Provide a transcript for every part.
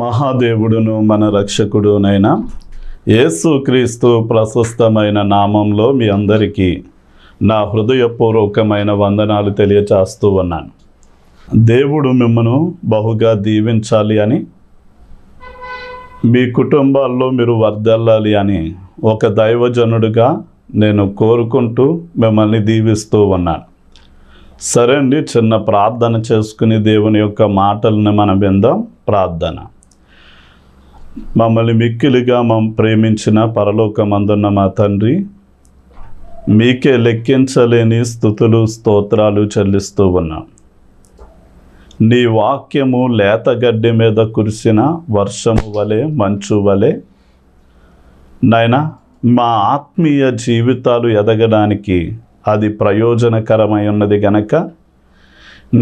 మహాదేవుడును మన రక్షకుడునైన యేసుక్రీస్తు ప్రశస్తమైన నామంలో మీ అందరికీ నా హృదయపూర్వకమైన వందనాలు తెలియచేస్తూ ఉన్నాను. దేవుడు మిమ్మను బహుగా దీవించాలి అని, మీ కుటుంబాల్లో మీరు వర్ధిల్లాలి అని ఒక దైవజనుడిగా నేను కోరుకుంటూ మిమ్మల్ని దీవిస్తూ ఉన్నాను. సరే అండి, చిన్న ప్రార్థన చేసుకుని దేవుని యొక్క మాటలను మనం విందాం. ప్రార్థన. మమ్మల్ని మిక్కిలిగా ప్రేమించిన పరలోకమందున్న మా తండ్రి, మీకే లెక్కించలేని స్తుతులు స్తోత్రాలు చెల్లిస్తూ ఉన్నాం. నీ వాక్యము లేతగడ్డి మీద కురిసిన వర్షము వలె, మంచు వలె నాయనా, మా ఆత్మీయ జీవితాలు ఎదగడానికి అది ప్రయోజనకరమై ఉన్నది గనక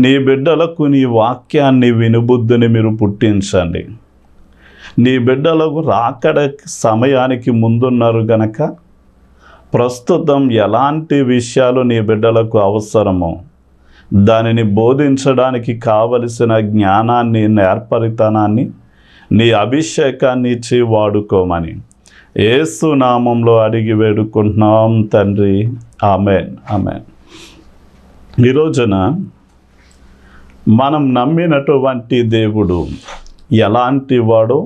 నీ బిడ్డలకు నీ వాక్యాన్ని వినుబుద్ధిని మీరు పుట్టించండి. నీ బిడ్డలకు రాకడ సమయానికి ముందున్నారు గనక ప్రస్తుతం ఎలాంటి విషయాలు నీ బిడ్డలకు అవసరమో దానిని బోధించడానికి కావలసిన జ్ఞానాన్ని, నేర్పరితనాన్ని, నీ అభిషేకాన్ని ఇచ్చి వాడుకోమని యేసు నామంలో అడిగి వేడుకుంటున్నాం తండ్రి. Amen, amen. ఈ రోజున మనం నమ్మినటువంటి దేవుడు ఎలాంటి వాడో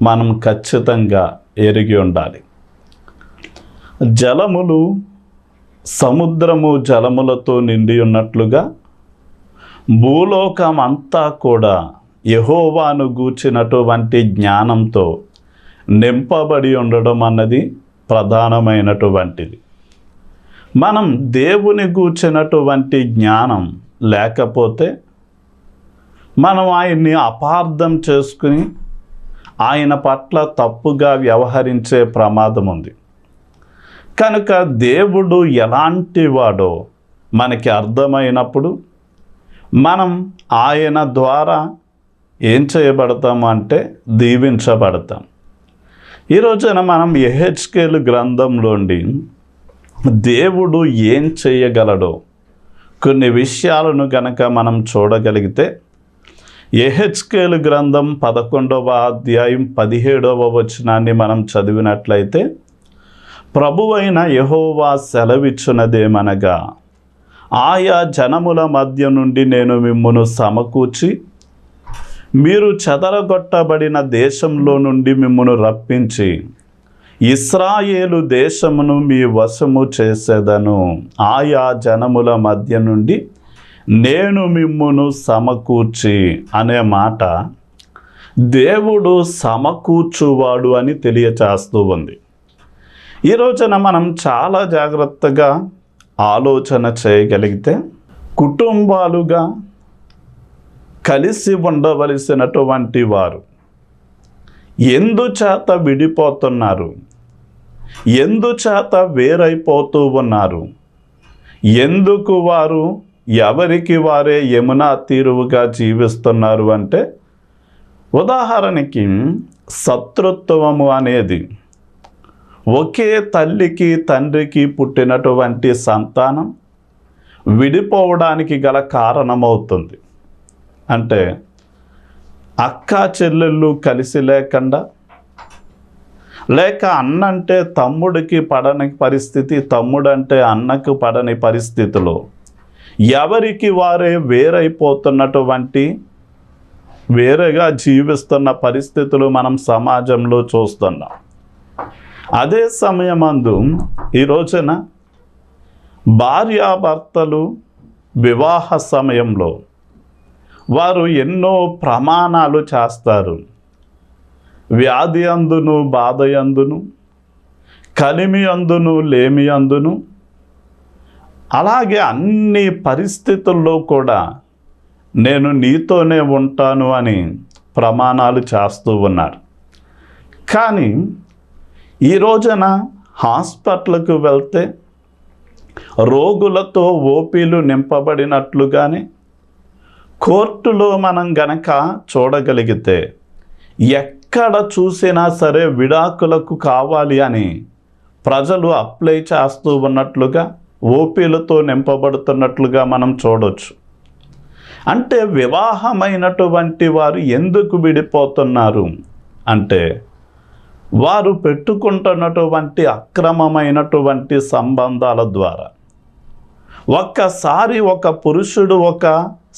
మనం ఖచ్చితంగా ఎరిగి ఉండాలి. జలములు సముద్రము జలములతో నిండి ఉన్నట్లుగా భూలోకం అంతా కూడా యెహోవాను గూర్చినటువంటి జ్ఞానంతో నింపబడి ఉండడం అన్నది ప్రధానమైనటువంటిది. మనం దేవుని గూర్చినటువంటి జ్ఞానం లేకపోతే మనం ఆయన్ని అపార్థం చేసుకుని ఆయన పట్ల తప్పుగా వ్యవహరించే ప్రమాదం ఉంది. కనుక దేవుడు ఎలాంటి వాడో మనకి అర్థమైనప్పుడు మనం ఆయన ద్వారా ఏం చేయబడతాము అంటే దీవించబడతాం. ఈ రోజున మనం యెహెజ్కేలు గ్రంథంలోండి దేవుడు ఏం చేయగలడో కొన్ని విషయాలను గనక మనం చూడగలిగితే, యెహెజ్కేలు గ్రంథం 11వ అధ్యాయం 17వ వచనాన్ని మనం చదివినట్లయితే, ప్రభువైన యెహోవా సెలవిచ్చునదేమనగా, ఆయా జనముల మధ్య నుండి నేను మిమ్మును సమకూర్చి మీరు చెదరగొట్టబడిన దేశంలో నుండి మిమ్మును రప్పించి ఇశ్రాయేలు దేశమును మీ వశము చేసేదను. ఆయా జనముల మధ్య నుండి నేను మిమ్మును సమకూర్చి అనే మాట దేవుడు సమకూర్చువాడు అని తెలియచేస్తూ ఉంది. ఈ రోజున మనం చాలా జాగ్రత్తగా ఆలోచన చేయగలిగితే, కుటుంబాలుగా కలిసి ఉండవలసినటువంటి వారు ఎందుచేత విడిపోతున్నారు, ఎందుచేత వేరైపోతూ ఉన్నారు, ఎందుకు వారు ఎవరికి వారే యమునా తీరువుగా జీవిస్తున్నారు అంటే, ఉదాహరణకి శత్రుత్వము అనేది ఒకే తల్లికి తండ్రికి పుట్టినటువంటి సంతానం విడిపోవడానికి గల కారణమవుతుంది. అంటే అక్క చెల్లెళ్ళు కలిసి లేకుండా, లేక అన్నంటే తమ్ముడికి పడని పరిస్థితి, తమ్ముడంటే అన్నకు పడని పరిస్థితిలో ఎవరికి వారే వేరైపోతున్నటువంటి, వేరేగా జీవిస్తున్న పరిస్థితులు మనం సమాజంలో చూస్తున్నాం. అదే సమయమందు ఈ రోజున భార్యాభర్తలు వివాహ సమయంలో వారు ఎన్నో ప్రమాణాలు చేస్తారు. వ్యాధి అందును, బాధ అందును, కలిమి అందును, లేమి అందును, అలాగే అన్ని పరిస్థితుల్లో కూడా నేను నీతోనే ఉంటాను అని ప్రమాణాలు చేస్తూ ఉన్నారు. కానీ ఈ రోజున హాస్పిటల్కు వెళ్తే రోగులతో ఓపీలు నింపబడినట్లుగానే కోర్టులో మనం గనక చూడగలిగితే ఎక్కడ చూసినా సరే విడాకులకు కావాలి అని ప్రజలు అప్లై చేస్తూ ఉన్నట్లుగా, ఓపీలతో నింపబడుతున్నట్లుగా మనం చూడవచ్చు. అంటే వివాహమైనటువంటి వారు ఎందుకు విడిపోతున్నారు అంటే వారు పెట్టుకుంటున్నటువంటి అక్రమమైనటువంటి సంబంధాల ద్వారా. ఒక్కసారి ఒక పురుషుడు ఒక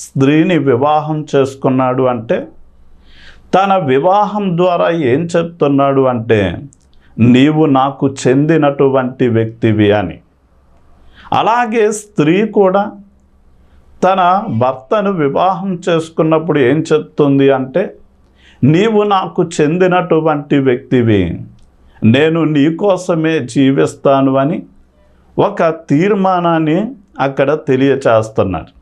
స్త్రీని వివాహం చేసుకున్నాడు అంటే తన వివాహం ద్వారా ఏం చెప్తున్నాడు అంటే నీవు నాకు చెందినటువంటి వ్యక్తివి అని. అలాగే స్త్రీ కూడా తన భర్తను వివాహం చేసుకున్నప్పుడు ఏం చెప్తుంది అంటే నీవు నాకు చెందినటువంటి వ్యక్తివి, నేను నీ కోసమే జీవిస్తాను అని ఒక తీర్మానాన్ని అక్కడ తెలియచేస్తున్నారు.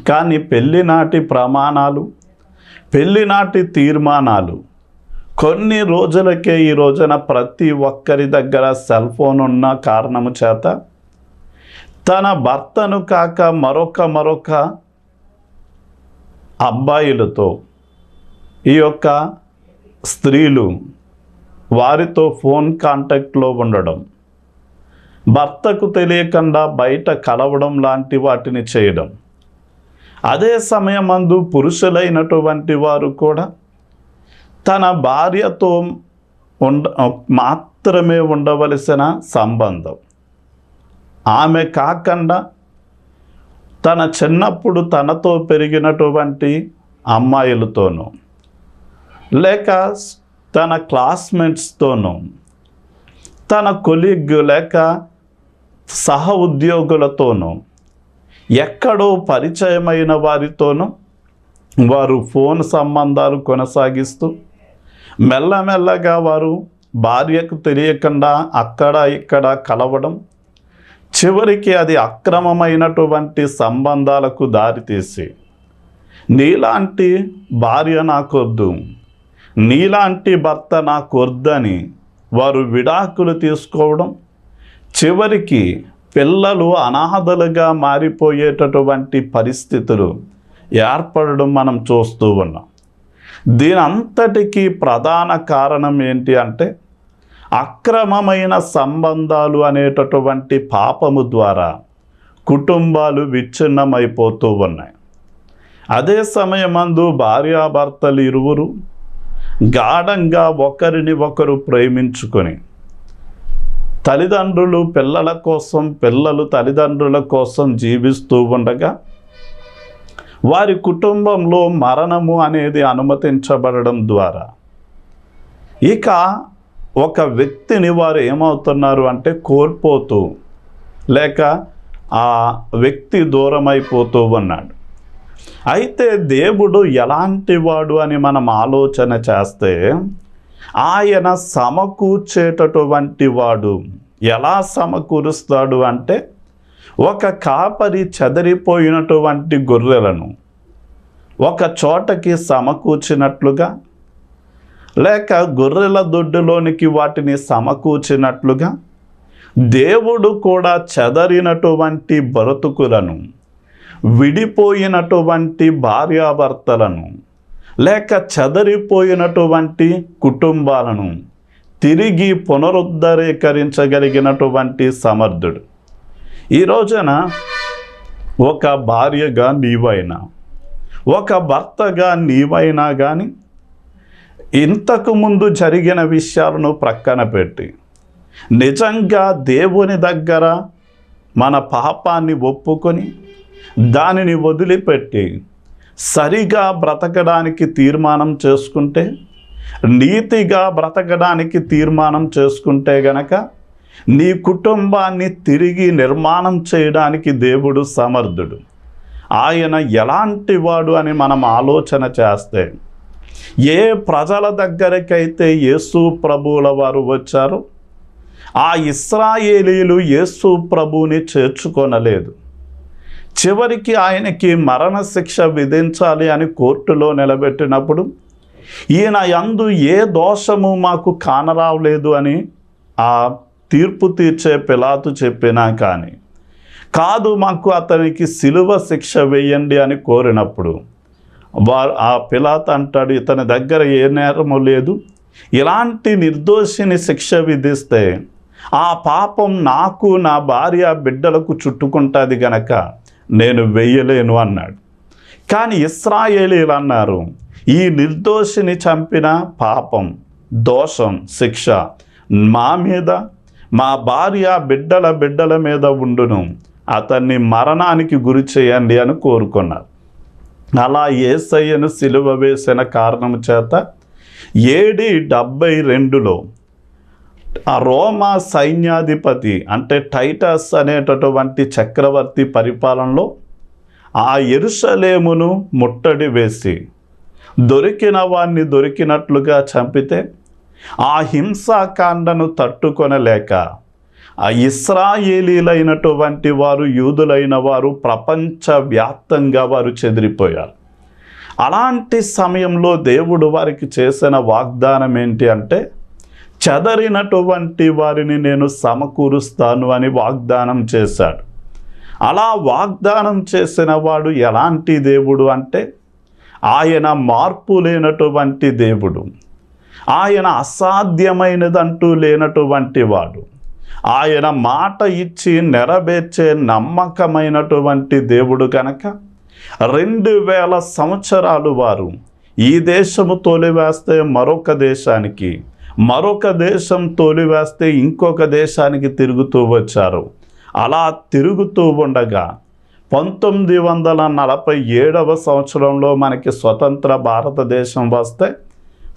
కానీ పెళ్ళినాటి ప్రమాణాలు, పెళ్ళినాటి తీర్మానాలు కొన్ని రోజులకే ఈ రోజున ప్రతి ఒక్కరి దగ్గర సెల్ ఫోన్ ఉన్న కారణము చేత తన భర్తను కాక మరొక అబ్బాయిలతో ఈ యొక్క స్త్రీలు వారితో ఫోన్ కాంటాక్ట్లో ఉండడం, భర్తకు తెలియకుండా బయట కలవడం లాంటి వాటిని చేయడం. అదే సమయమందు పురుషులైనటువంటి వారు కూడా తన భార్యతో మాత్రమే ఉండవలసిన సంబంధం, ఆమె కాకుండా తన చిన్నప్పుడు తనతో పెరిగినటువంటి అమ్మాయిలతోనూ లేక తన క్లాస్మేట్స్తోనూ తన కొలీగ్ లేక సహ ఉద్యోగులతోనూ ఎక్కడో పరిచయమైన వారితోనూ వారు ఫోన్ సంబంధాలు కొనసాగిస్తూ మెల్లమెల్లగా వారు భార్యకు తెలియకుండా అక్కడ ఇక్కడ కలవడం, చివరికి అది అక్రమమైనటువంటి సంబంధాలకు దారితీసి నీలాంటి భార్య నాకొద్దు, నీలాంటి భర్త నాకొద్దని వారు విడాకులు తీసుకోవడం, చివరికి పిల్లలు అనాథలుగా మారిపోయేటటువంటి పరిస్థితులు ఏర్పడడం మనం చూస్తూ ఉన్నాం. దీని అంతటికీ ప్రధాన కారణం ఏంటి అంటే అక్రమమైన సంబంధాలు అనేటటువంటి పాపము ద్వారా కుటుంబాలు విచ్ఛిన్నమైపోతూ ఉన్నాయి. అదే సమయమందు భార్యాభర్తలు ఇరువురు గాఢంగా ఒకరిని ఒకరు ప్రేమించుకొని తల్లిదండ్రులు పిల్లల కోసం, పిల్లలు తల్లిదండ్రుల కోసం జీవిస్తూ ఉండగా వారి కుటుంబంలో మరణము అనేది అనుమతించబడడం ద్వారా ఇక ఒక వ్యక్తిని వారు ఏమవుతున్నారు అంటే కోల్పోతూ లేక ఆ వ్యక్తి దూరమైపోతూ ఉన్నాడు. అయితే దేవుడు ఎలాంటి వాడు అని మనం ఆలోచన చేస్తే ఆయన సమకూర్చేటటువంటి వాడు. ఎలా సమకూరుస్తాడు అంటే ఒక కాపరి చెదరిపోయినటువంటి గొర్రెలను ఒక చోటకి సమకూర్చినట్లుగా లేక గొర్రెల దొడ్డులోనికి వాటిని సమకూర్చినట్లుగా దేవుడు కూడా చెదరినటువంటి బ్రతుకులను, విడిపోయినటువంటి భార్యాభర్తలను లేక చెదరిపోయినటువంటి కుటుంబాలను తిరిగి పునరుద్ధరీకరించగలిగినటువంటి సమర్థుడు. ఈ రోజున ఒక భార్యగా నీవైనా, ఒక భర్తగా నీవైనా కానీ ఇంతకు ముందు జరిగిన విషయాలను ప్రక్కన పెట్టి నిజంగా దేవుని దగ్గర మన పాపాన్ని ఒప్పుకొని దానిని వదిలిపెట్టి సరిగా బ్రతకడానికి తీర్మానం చేసుకుంటే, నీతిగా బ్రతకడానికి తీర్మానం చేసుకుంటే గనక నీ కుటుంబాన్ని తిరిగి నిర్మాణం చేయడానికి దేవుడు సమర్థుడు. ఆయన ఎలాంటి వాడు అని మనం ఆలోచన చేస్తే ఏ ప్రజల దగ్గరకైతే యేసు ప్రభువుల వారు వచ్చారో ఆ ఇశ్రాయేలీలు యేసు ప్రభువుని చేర్చుకొనలేదు. చివరికి ఆయనకి మరణశిక్ష విధించాలి అని కోర్టులో నిలబెట్టినప్పుడు ఈయన యందు ఏ దోషము మాకు కానరావలేదు అని ఆ తీర్పు తీర్చే పిలాతు చెప్పినా కానీ కాదు, మాకు అతనికి సిలువ శిక్ష వేయండి అని కోరినప్పుడు ఆ పిలాతు అంటాడు, ఇతని దగ్గర ఏ నేరము లేదు, ఇలాంటి నిర్దోషిని శిక్ష విధిస్తే ఆ పాపం నాకు, నా భార్య, బిడ్డలకు చుట్టుకుంటుంది గనక నేను వెయ్యలేను అన్నాడు. కానీ ఇశ్రాయేలీలు అన్నారు, ఈ నిర్దోషిని చంపిన పాపం, దోషం, శిక్ష మా మీద, మా భార్య బిడ్డల మీద ఉండును, అతన్ని మరణానికి గురి చేయండి అని కోరుకున్నారు. అలా యేసయ్యను సిలువ వేసిన కారణం చేత AD 72లో ఆ రోమా సైన్యాధిపతి అంటే టైటస్ అనేటటువంటి చక్రవర్తి పరిపాలనలో ఆ యెరూషలేమును ముట్టడి వేసి దొరికిన వాణ్ణి దొరికినట్లుగా చంపితే ఆ హింసాకాండను తట్టుకొనలేక ఆ ఇశ్రాయేలీలైనటువంటి వారు, యూదులైన వారు ప్రపంచవ్యాప్తంగా వారు చెదిరిపోయారు. అలాంటి సమయంలో దేవుడు వారికి చేసిన వాగ్దానం ఏంటి అంటే, చెదరినటువంటి వారిని నేను సమకూరుస్తాను అని వాగ్దానం చేశాడు. అలా వాగ్దానం చేసిన వాడు ఎలాంటి దేవుడు అంటే, ఆయన మార్పు లేనటువంటి దేవుడు, ఆయన అసాధ్యమైనదంటూ లేనటువంటి వాడు, ఆయన మాట ఇచ్చి నెరవేర్చే నమ్మకమైనటువంటి దేవుడు కనుక 2000 సంవత్సరాలు వారు ఈ దేశము తోలివేస్తే మరొక దేశానికి, మరొక దేశం తోలివేస్తే ఇంకొక దేశానికి తిరుగుతూ వచ్చారు. అలా తిరుగుతూ ఉండగా 1947వ సంవత్సరంలో మనకి స్వతంత్ర భారతదేశం వస్తే,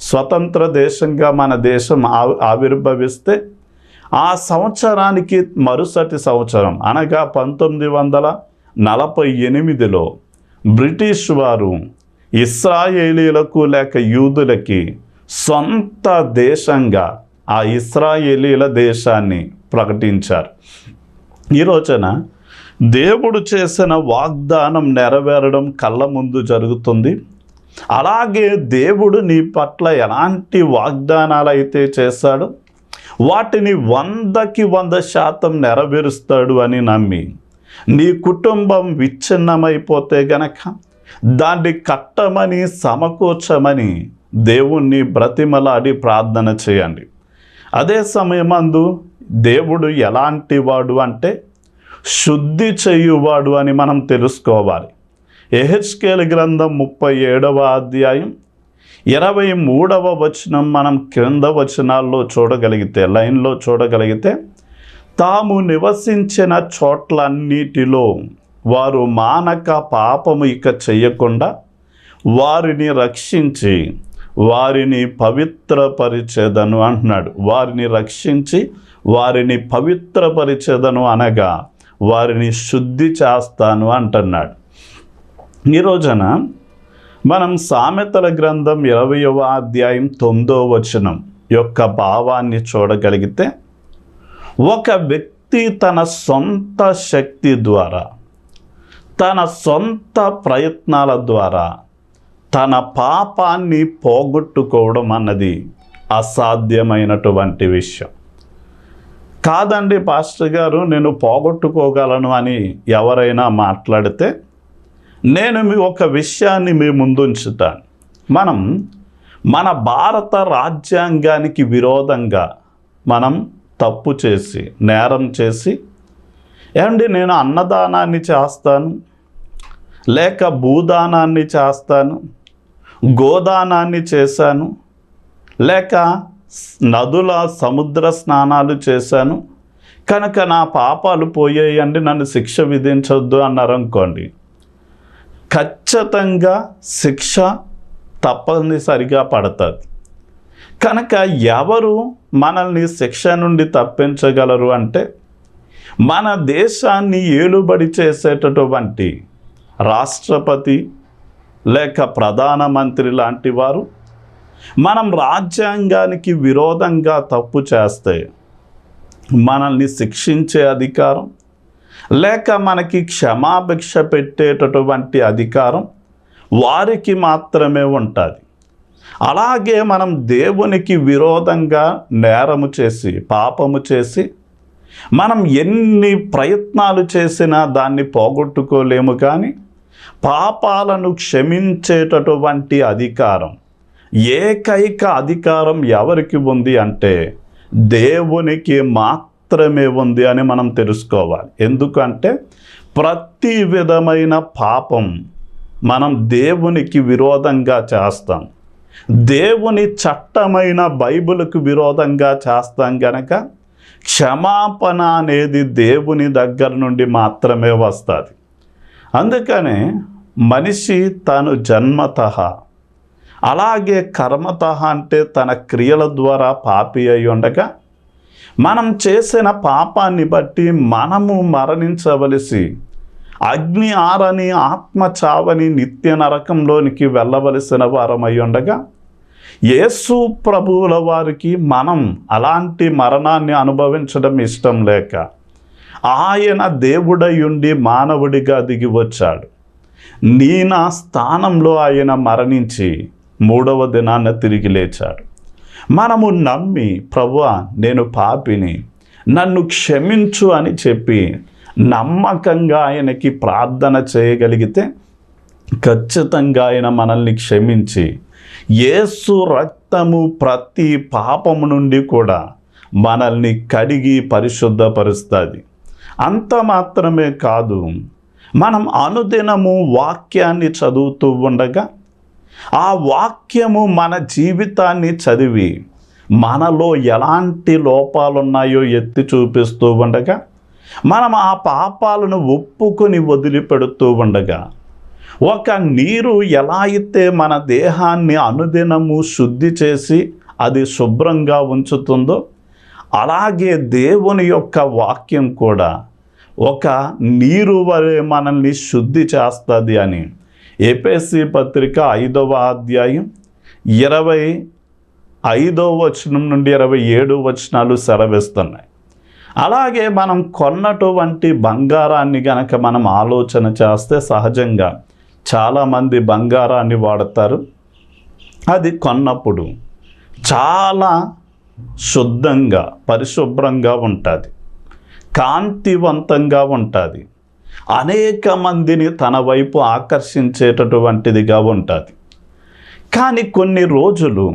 స్వతంత్ర దేశంగా మన దేశం ఆవిర్భవిస్తే, ఆ సంవత్సరానికి మరుసటి సంవత్సరం అనగా 1948లో బ్రిటిష్ వారు ఇశ్రాయేలీలకు లేక యూదులకి సొంత దేశంగా ఆ ఇశ్రాయేలీల దేశాన్ని ప్రకటించారు. ఈ రోజున దేవుడు చేసిన వాగ్దానం నెరవేరడం కళ్ళ ముందు జరుగుతుంది. అలాగే దేవుడు నీ పట్ల ఎలాంటి వాగ్దానాలు అయితే చేశాడో వాటిని 100కి 100% నెరవేరుస్తాడు అని నమ్మి, నీ కుటుంబం విచ్ఛిన్నమైపోతే గనక దాన్ని కట్టమని, సమకూర్చమని దేవుణ్ణి బ్రతిమలాడి ప్రార్థన చేయండి. అదే సమయమందు దేవుడు ఎలాంటి వాడు అంటే శుద్ధి చేయువాడు అని మనం తెలుసుకోవాలి. యెహెజ్కేలు గ్రంథం 37వ అధ్యాయం 23వ వచనం మనం క్రింద వచనాల్లో చూడగలిగితే, లైన్లో చూడగలిగితే, తాము నివసించిన చోట్లన్నిటిలో వారు మానక పాపము ఇక చెయ్యకుండా వారిని రక్షించి వారిని పవిత్రపరిచెదను అంటున్నాడు. వారిని రక్షించి వారిని పవిత్రపరిచెదను అనగా వారిని శుద్ధి చేస్తాను అంటున్నాడు. ఈ రోజున మనం సామెతల గ్రంథం 20వ అధ్యాయం 9వ వచనం యొక్క భావాన్ని చూడగలిగితే, ఒక వ్యక్తి తన సొంత శక్తి ద్వారా, తన సొంత ప్రయత్నాల ద్వారా తన పాపాన్ని పోగొట్టుకోవడం అన్నది అసాధ్యమైనటువంటి విషయం కాదండి. పాస్టర్ గారు, నేను పోగొట్టుకోగలను అని ఎవరైనా మాట్లాడితే నేను ఒక విషయాన్ని మీ ముందుంచుతాను. మనం మన భారత రాజ్యాంగానికి విరోధంగా మనం తప్పు చేసి, నేరం చేసి, ఏమండి నేను అన్నదానాన్ని చేస్తాను, లేక భూదానాన్ని చేస్తాను, గోదానాన్ని చేశాను, లేక నదుల సముద్ర స్నానాలు చేశాను కనుక నా పాపాలు పోయాయండి, నన్ను శిక్ష విధించొద్దు అన్నారనుకోండి, ఖచ్చితంగా శిక్ష తప్పనిసరిగా పడుతుంది. కనుక ఎవరు మనల్ని శిక్ష నుండి తప్పించగలరు అంటే, మన దేశాన్ని ఏలుబడి చేసేటటువంటి రాష్ట్రపతి లేక ప్రధానమంత్రి లాంటి వారు మనం రాజ్యాంగానికి విరోధంగా తప్పు చేస్తే మనల్ని శిక్షించే అధికారం లేక మనకి క్షమాభిక్ష పెట్టేటటువంటి అధికారం వారికి మాత్రమే ఉంటుంది. అలాగే మనం దేవునికి విరోధంగా నేరము చేసి, పాపము చేసి, మనం ఎన్ని ప్రయత్నాలు చేసినా దాన్ని పోగొట్టుకోలేము. కానీ పాపాలను క్షమించేటటువంటి అధికారం, ఏకైక అధికారం ఎవరికి ఉంది అంటే దేవునికి మాత్రమే ఉంది అని మనం తెలుసుకోవాలి. ఎందుకంటే ప్రతి విధమైన పాపం మనం దేవునికి విరోధంగా చేస్తాం, దేవుని చట్టమైన బైబిల్కు విరోధంగా చేస్తాం గనక క్షమాపణ అనేది దేవుని దగ్గర నుండి మాత్రమే వస్తుంది. అందుకనే మనిషి తను జన్మతః, అలాగే కర్మతః అంటే తన క్రియల ద్వారా పాపి అయి ఉండగా మనం చేసిన పాపాన్ని బట్టి మనము మరణించవలసి, అగ్ని ఆరని ఆత్మ చావని నిత్య నరకంలోనికి వెళ్ళవలసిన వారమై ఉండగా యేసు ప్రభువుల వారికి మనం అలాంటి మరణాన్ని అనుభవించడం ఇష్టం లేక ఆయన దేవుడై ఉండి మానవుడిగా దిగి వచ్చాడు. నా స్థానంలో ఆయన మరణించి 3వ దినాన తిరిగి లేచాడు. మనము నమ్మి ప్రభువా నేను పాపిని, నన్ను క్షమించు అని చెప్పి నమ్మకంగా ఆయనకి ప్రార్థన చేయగలిగితే ఖచ్చితంగా ఆయన మనల్ని క్షమించి యేసు రక్తము ప్రతి పాపము నుండి కూడా మనల్ని కడిగి పరిశుద్ధపరుస్తుంది. అంత మాత్రమే కాదు, మనం అనుదినము వాక్యాన్ని చదువుతూ ఉండగా ఆ వాక్యము మన జీవితాన్ని చదివి మనలో ఎలాంటి లోపాలున్నాయో ఎత్తి చూపిస్తూ ఉండగా మనం ఆ పాపాలను ఒప్పుకొని వదిలిపెడుతూ ఉండగా ఒక నీరు ఎలా అయితే మన దేహాన్ని అనుదినము శుద్ధి చేసి అది శుభ్రంగా ఉంచుతుందో అలాగే దేవుని యొక్క వాక్యం కూడా ఒక నీరు వలె మనల్ని శుద్ధి చేస్తుంది అని ఎఫెసీ పత్రిక 5వ అధ్యాయం 25వ వచనం నుండి 27 వచనాలు సెలవిస్తున్నాయి. అలాగే మనం కొన్నటువంటి బంగారాన్ని గనక మనం ఆలోచన చేస్తే సహజంగా చాలామంది బంగారాన్ని వాడతారు. అది కొన్నప్పుడు చాలా శుద్ధంగా పరిశుభ్రంగా ఉంటుంది, కాంతివంతంగా ఉంటుంది, అనేక మందిని తన వైపు ఆకర్షించేటటువంటిదిగా ఉంటుంది. కానీ కొన్ని రోజులు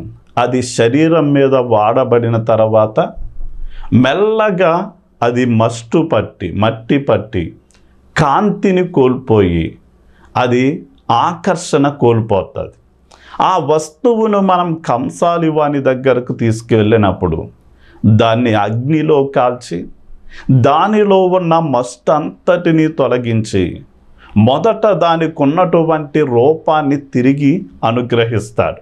అది శరీరం మీద వాడబడిన తర్వాత మెల్లగా అది మట్టి పట్టి కాంతిని కోల్పోయి అది ఆకర్షణ కోల్పోతుంది. ఆ వస్తువును మనం కంసాలి వాని దగ్గరకు తీసుకెళ్ళినప్పుడు దాన్ని అగ్నిలో కాల్చి దానిలో ఉన్న మస్ట్ అంతటిని తొలగించి మొదట దానికి ఉన్నటువంటి రూపాన్ని తిరిగి అనుగ్రహిస్తాడు.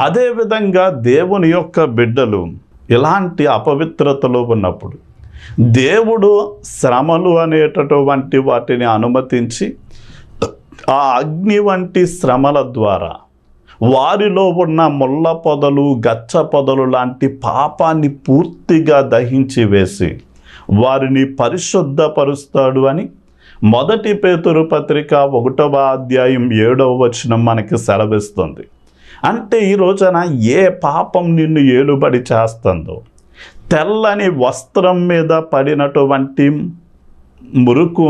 అదేవిధంగా దేవుని యొక్క బిడ్డలు ఇలాంటి అపవిత్రతలో ఉన్నప్పుడు దేవుడు శ్రమలు అనేటటువంటి వాటిని అనుమతించి ఆ అగ్ని వంటి శ్రమల ద్వారా వారిలో ఉన్న ముళ్ళ పొదలు గచ్చ పొదలు లాంటి పాపాన్ని పూర్తిగా దహించి వేసి వారిని పరిశుద్ధపరుస్తాడు అని 1 పేతురు పత్రిక 1వ అధ్యాయం 7వ వచనం మనకి సెలవిస్తుంది. అంటే ఈ రోజున ఏ పాపం నిన్ను ఏలుబడి చేస్తుందో, తెల్లని వస్త్రం మీద పడినటువంటి మురుకు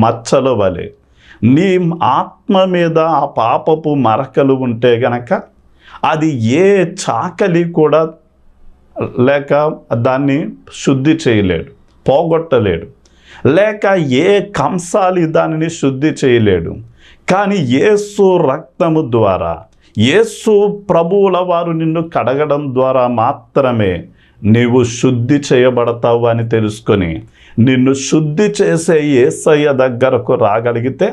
మచ్చల వలె నీ ఆత్మ మీద ఆ పాపపు మరకలు ఉంటే గనక అది ఏ చాకలి కూడా లేక దాన్ని శుద్ధి చేయలేడు, పోగొట్టలేడు, లేక ఏ కంసాలి దానిని శుద్ధి చేయలేడు. కానీ యేసు రక్తము ద్వారా, యేసు ప్రభువుల వారు నిన్ను కడగడం ద్వారా మాత్రమే నీవు శుద్ధి చేయబడతావు అని తెలుసుకొని నిన్ను శుద్ధి చేసే యేసయ్య దగ్గరకు రాగలిగితే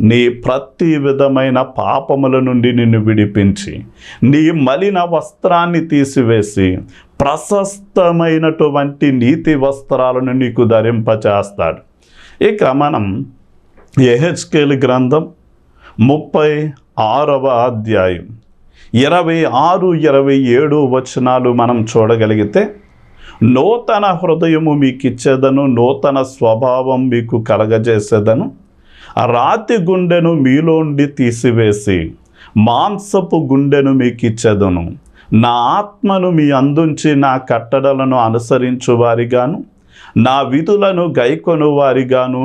నీ ప్రతి విధమైన పాపముల నుండి నిన్ను విడిపించి నీ మలిన వస్త్రాన్ని తీసివేసి ప్రశస్తమైనటువంటి నీతి వస్త్రాలను నీకు ధరింపచేస్తాడు. ఇక మనం యెహెజ్కేలు గ్రంథం 36వ అధ్యాయం 26-27 వచనాలు మనం చూడగలిగితే, నూతన హృదయము మీకు ఇచ్చేదను, నూతన స్వభావం మీకు కలగజేసేదను, రాతి గుండెను మీలోండి తీసివేసి మాంసపు గుండెను మీకు ఇచ్చేదను, నా ఆత్మను మీ అందుంచి నా కట్టడలను అనుసరించు వారిగాను నా విధులను గైకొను వారిగాను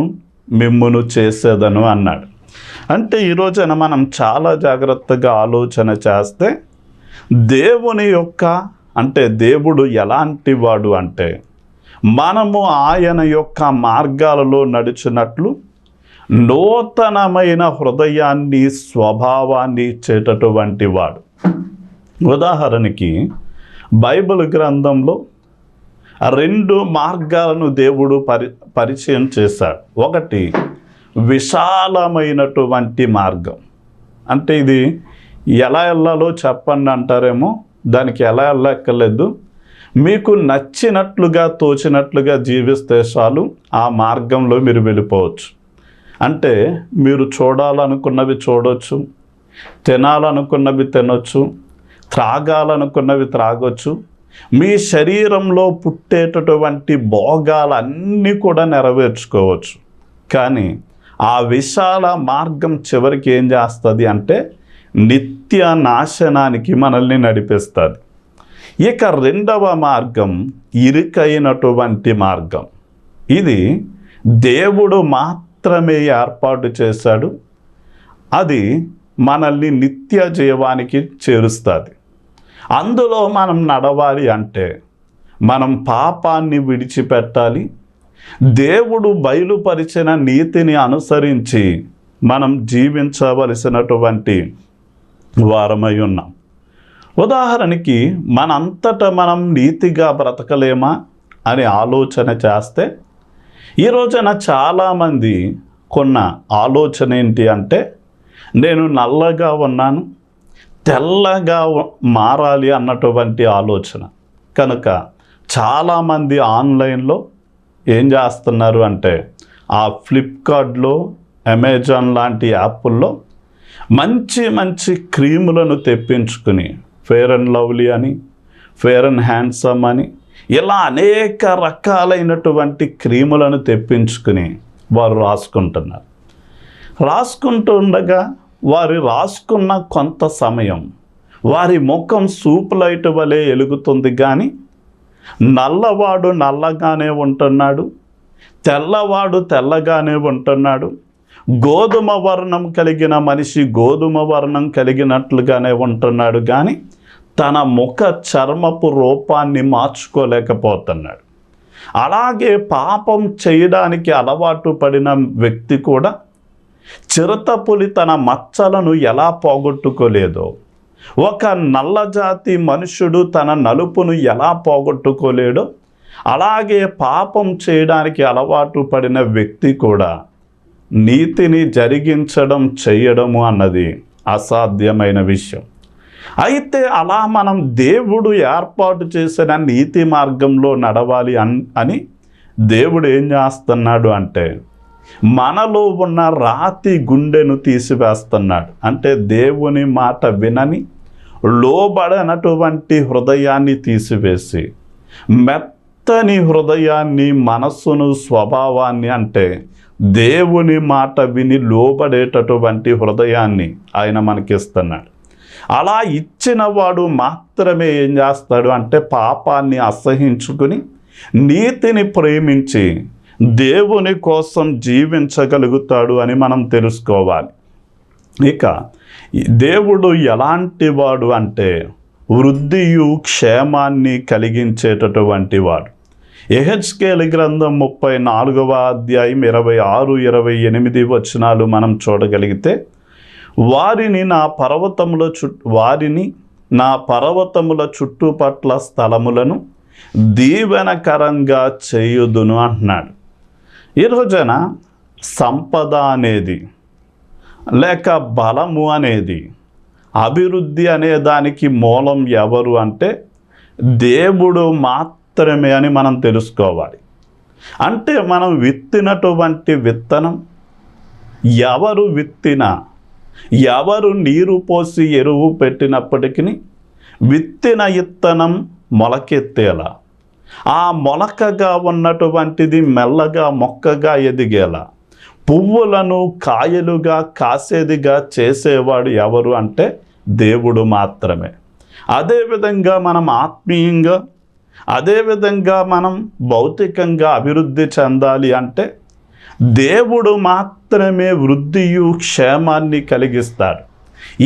మిమ్మును చేసేదను అన్నాడు. అంటే ఈరోజున మనం చాలా జాగ్రత్తగా ఆలోచన చేస్తే దేవుని యొక్క అంటే దేవుడు ఎలాంటి వాడు అంటే మనము ఆయన యొక్క మార్గాలలో నడిచినట్లు నూతనమైన హృదయాన్ని, స్వభావాన్ని ఇచ్చేటటువంటి వాడు. ఉదాహరణకి బైబిల్ గ్రంథంలో 2 మార్గాలను దేవుడు పరిచయం చేశాడు. ఒకటి విశాలమైనటువంటి మార్గం. అంటే ఇది ఎలా వెళ్ళాలో చెప్పండి అంటారేమో, దానికి ఎలా వెళ్ళక్కర్లేదు. మీకు నచ్చినట్లుగా, తోచినట్లుగా జీవిస్తే చాలు, ఆ మార్గంలో మీరు వెళ్ళిపోవచ్చు. అంటే మీరు చూడాలనుకున్నవి చూడవచ్చు, తినాలనుకున్నవి తినొచ్చు, త్రాగాలనుకున్నవి త్రాగొచ్చు. మీ శరీరంలో పుట్టేటటువంటి భోగాలన్నీ కూడా నెరవేర్చుకోవచ్చు. కానీ ఆ విశాల మార్గం చివరికి ఏం చేస్తుంది అంటే నిత్య నాశనానికి మనల్ని నడిపిస్తుంది. ఇక 2వ మార్గం ఇరుకైనటువంటి మార్గం. ఇది దేవుడు మాత్రమే ఏర్పాటు చేశాడు. అది మనల్ని నిత్య జీవానికి చేరుస్తుంది. అందులో మనం నడవాలి అంటే మనం పాపాన్ని విడిచిపెట్టాలి. దేవుడు బయలుపరిచిన నీతిని అనుసరించి మనం జీవించవలసినటువంటి వారమై ఉన్నాం. ఉదాహరణకి మనంతటా మనం నీతిగా బ్రతకలేమా అని ఆలోచన చేస్తే, ఈ రోజున చాలామంది కొన్న ఆలోచన ఏంటి అంటే, నేను నల్లగా ఉన్నాను, తెల్లగా మారాలి అన్నటువంటి ఆలోచన. కనుక చాలామంది ఆన్లైన్లో ఏం చేస్తున్నారు అంటే, ఆ ఫ్లిప్కార్ట్లో, అమెజాన్ లాంటి యాప్ల్లో మంచి మంచి క్రీములను తెప్పించుకుని, ఫెయిర్ అండ్ లవ్లీ అని, ఫెయిర్ అండ్ హ్యాండ్సమ్ అని, ఇలా అనేక రకాలైనటువంటి క్రీములను తెప్పించుకుని వారు రాసుకుంటూ ఉండగా వారు రాసుకున్న కొంత సమయం వారి ముఖం సూప్ లైట్ వలె ఎలుగుతుంది. కానీ నల్లవాడు నల్లగానే ఉంటున్నాడు, తెల్లవాడు తెల్లగానే ఉంటున్నాడు, గోధుమ వర్ణం కలిగిన మనిషి గోధుమ వర్ణం కలిగినట్లుగానే ఉంటున్నాడు. కానీ తన ముఖ చర్మపు రూపాన్ని మార్చుకోలేకపోతున్నాడు. అలాగే పాపం చేయడానికి అలవాటు పడిన వ్యక్తి కూడా చిరుతపులి తన మచ్చలను ఎలా పోగొట్టుకోలేదో, ఒక నల్లజాతి మనుషుడు తన నలుపును ఎలా పోగొట్టుకోలేడో, అలాగే పాపం చేయడానికి అలవాటు పడిన వ్యక్తి కూడా నీతిని జరిగించడం, చేయడము అన్నది అసాధ్యమైన విషయం. అయితే అలా మనం దేవుడు ఏర్పాటు చేసిన నీతి మార్గంలో నడవాలి అని దేవుడు ఏం చేస్తున్నాడు అంటే, మనలో ఉన్న రాతి గుండెను తీసివేస్తున్నాడు. అంటే దేవుని మాట వినని, లోబడనటువంటి హృదయాన్ని తీసివేసి మెత్తని హృదయాన్ని, మనస్సును, స్వభావాన్ని, అంటే దేవుని మాట విని లోబడేటటువంటి హృదయాన్ని ఆయన మనకిస్తున్నాడు. అలా ఇచ్చిన వాడు మాత్రమే ఏం చేస్తాడు అంటే పాపాన్ని అసహించుకుని నీతిని ప్రేమించి దేవుని కోసం జీవించగలుగుతాడు అని మనం తెలుసుకోవాలి. ఇక దేవుడు ఎలాంటి వాడు అంటే వృద్ధియు క్షేమాన్ని కలిగించేటటువంటి వాడు. యెహెజ్కేలు గ్రంథం 34వ అధ్యాయం 26-28 వచనాలు మనం చూడగలిగితే, వారిని నా పర్వతముల చుట్టుపట్ల స్థలములను దీవెనకరంగా చేయుదును అంటున్నాడు. ఈ రోజున సంపద అనేది, లేక బలము అనేది, అభివృద్ధి అనే దానికి మూలం ఎవరు అంటే దేవుడు మాత్రమే అని మనం తెలుసుకోవాలి. అంటే మనం విత్తినటువంటి విత్తనం, ఎవరు విత్తినా, ఎవరు నీరు పోసి ఎరువు పెట్టినప్పటికీ విత్తిన విత్తనం మొలకెత్తేలా, ఆ మొలకగా ఉన్నటువంటిది మెల్లగా మొక్కగా ఎదిగేలా, పువ్వులను కాయలుగా కాసేదిగా చేసేవాడు ఎవరు అంటే దేవుడు మాత్రమే. అదేవిధంగా మనం ఆత్మీయంగా, అదేవిధంగా మనం భౌతికంగా అభివృద్ధి చెందాలి అంటే దేవుడు మాత్రమే వృద్ధియు క్షేమాన్ని కలిగిస్తాడు.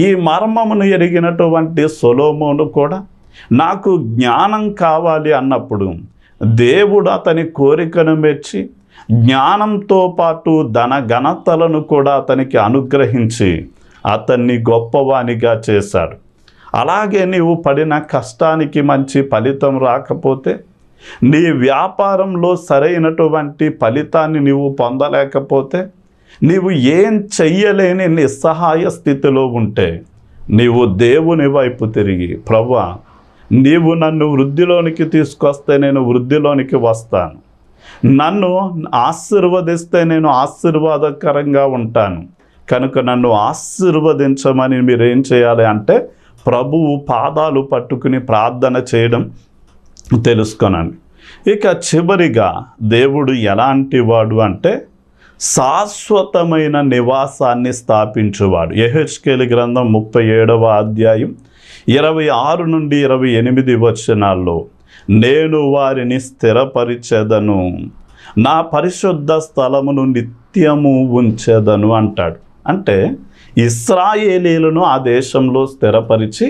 ఈ మర్మమును ఎరిగినటువంటి సొలొమోను కూడా నాకు జ్ఞానం కావాలి అన్నప్పుడు దేవుడు అతని కోరికను మెచ్చి జ్ఞానంతో పాటు ధన ఘనతలను కూడా అతనికి అనుగ్రహించి అతన్ని గొప్పవానిగా చేశాడు. అలాగే నీవు పడిన కష్టానికి మంచి ఫలితం రాకపోతే, నీ వ్యాపారంలో సరైనటువంటి ఫలితాన్ని నీవు పొందలేకపోతే, నీవు ఏం చెయ్యలేని నిస్సహాయ స్థితిలో ఉంటే, నీవు దేవుని వైపు తిరిగి, ప్రభువా నీవు నన్ను వృద్ధిలోనికి తీసుకొస్తే నేను వృద్ధిలోనికి వస్తాను, నన్ను ఆశీర్వదిస్తే నేను ఆశీర్వాదకరంగా ఉంటాను, కనుక నన్ను ఆశీర్వదించమని మీరేం చేయాలి అంటే ప్రభువు పాదాలు పట్టుకుని ప్రార్థన చేయడం తెలుసుకొనండి. ఇక చివరిగా దేవుడు ఎలాంటి వాడు అంటే శాశ్వతమైన నివాసాన్ని స్థాపించువాడు. యెహెజ్కేలు గ్రంథం 37వ అధ్యాయం 26 నుండి 28 వచనాల్లో, నేను వారిని స్థిరపరిచెదను, నా పరిశుద్ధ స్థలమును నిత్యము ఉంచెదను అంటాడు. అంటే ఇశ్రాయేలీలను ఆ దేశంలో స్థిరపరిచి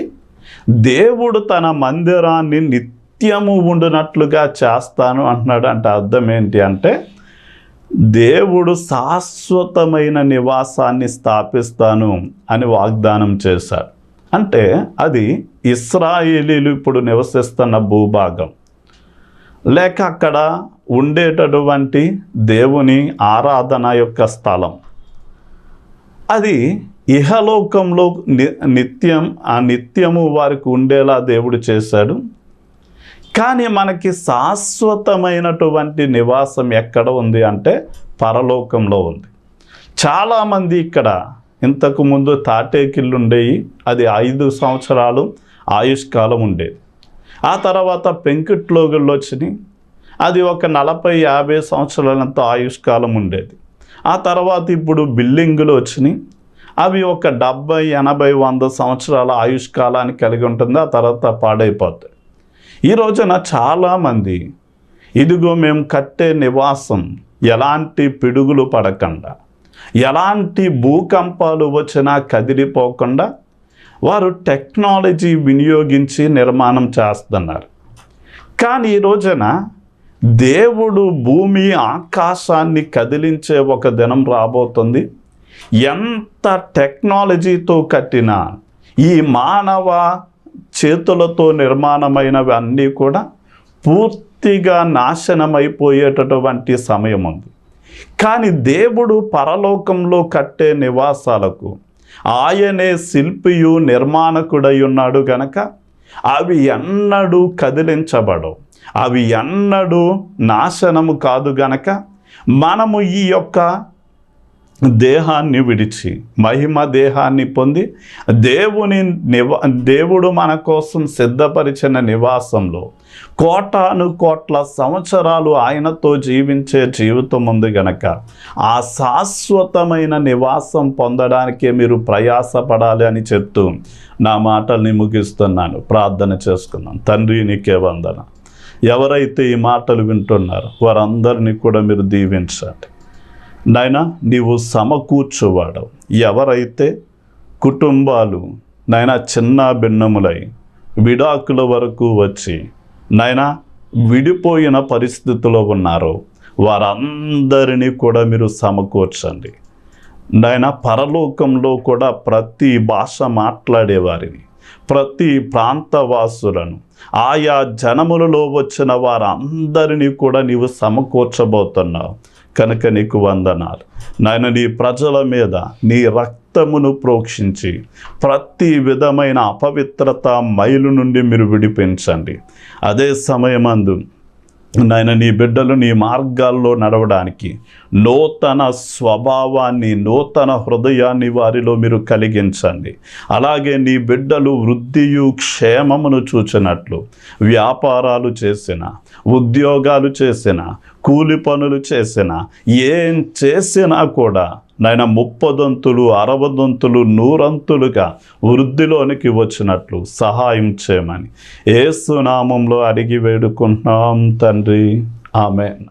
దేవుడు తన మందిరాన్ని నిత్యము ఉండునట్లుగా చేస్తాను అంటున్నాడు. అంటే అర్థం ఏంటి అంటే దేవుడు శాశ్వతమైన నివాసాన్ని స్థాపిస్తాను అని వాగ్దానం చేశాడు. అంటే అది ఇశ్రాయేలీలు ఇప్పుడు నివసిస్తున్న భూభాగం, లేక అక్కడ ఉండేటటువంటి దేవుని ఆరాధన యొక్క స్థలం. అది ఇహలోకంలో నిత్యము వారికి ఉండేలా దేవుడు చేశాడు. కానీ మనకి శాశ్వతమైనటువంటి నివాసం ఎక్కడ ఉంది అంటే పరలోకంలో ఉంది. చాలామంది ఇక్కడ ఇంతకుముందు తాటేకిళ్ళు ఉండేవి, అది 5 సంవత్సరాలు ఆయుష్కాలం ఉండేది. ఆ తర్వాత పెంకుట్లోగుళ్ళు వచ్చినాయి, అది ఒక 40-50 సంవత్సరాలంత ఆయుష్కాలం ఉండేది. ఆ తర్వాత ఇప్పుడు బిల్డింగులు వచ్చినాయి, అవి ఒక 70-80-100 సంవత్సరాల ఆయుష్కాలాన్ని కలిగి ఉంటుంది, ఆ తర్వాత పాడైపోతాయి. ఈ రోజున చాలామంది ఇదిగో మేము కట్టే నివాసం ఎలాంటి పిడుగులు పడకుండా, ఎలాంటి భూకంపాలు వచ్చినా కదిలిపోకుండా వారు టెక్నాలజీ వినియోగించి నిర్మాణం చేస్తున్నారు. కానీ ఈ రోజున దేవుడు భూమి ఆకాశాన్ని కదిలించే ఒక దినం రాబోతుంది. ఎంత టెక్నాలజీతో కట్టినా ఈ మానవ చేతులతో నిర్మాణమైనవి అన్నీ కూడా పూర్తిగా నాశనమైపోయేటటువంటి సమయం ఉంది. కానీ దేవుడు పరలోకంలో కట్టే నివాసాలకు ఆయనే శిల్పియు నిర్మాణకుడై ఉన్నాడు గనక అవి ఎన్నడూ కదిలించబడవు, అవి ఎన్నడూ నాశనము కాదు గనక మనము ఈ యొక్క దేహాన్ని విడిచి మహిమ దేహాన్ని పొంది దేవుడు మన కోసం సిద్ధపరిచిన నివాసంలో కోటాను-కోట్ల సంవత్సరాలు ఆయనతో జీవించే జీవితం ఉంది గనక ఆ శాశ్వతమైన నివాసం పొందడానికే మీరు ప్రయాసపడాలి అని చెప్తూ నా మాటల్ని ముగిస్తున్నాను. ప్రార్థన చేసుకున్నాం. తండ్రి నీకే వందన. ఎవరైతే ఈ మాటలు వింటున్నారో వారందరినీ కూడా మీరు దీవించండి నాయనా. నీవు సమకూర్చువాడవు. ఎవరైతే కుటుంబాలు నాయనా చిన్న భిన్నములై విడాకుల వరకు వచ్చి నాయనా విడిపోయిన పరిస్థితిలో ఉన్నారో వారందరినీ కూడా మీరు సమకూర్చండి నాయనా. పరలోకంలో కూడా ప్రతి భాష మాట్లాడేవారిని, ప్రతి ప్రాంతవాసులను, ఆయా జనములలో వచ్చిన వారందరినీ కూడా నీవు సమకూర్చబోతున్నావు కనుక నీకు వందనాలు నాయన. నీ ప్రజల మీద నీ రక్తమును ప్రోక్షించి ప్రతి విధమైన అపవిత్రత మైలు నుండి మీరు విడిపించండి. అదే సమయమందు నాయన నీ బిడ్డలు నీ మార్గాల్లో నడవడానికి నూతన స్వభావాన్ని, నూతన హృదయాన్ని వారిలో మీరు కలిగించండి. అలాగే నీ బిడ్డలు వృద్ధియు క్షేమమును చూచినట్లు వ్యాపారాలు చేసిన, ఉద్యోగాలు చేసిన, కూలి పనులు చేసిన, ఏం చేసినా కూడా నాయన 30 60 100 వృద్ధిలోనికి వచ్చినట్లు సహాయం చేయమని యేసు నామంలో అడిగి వేడుకుంటున్నాం తండ్రి. ఆమేన్.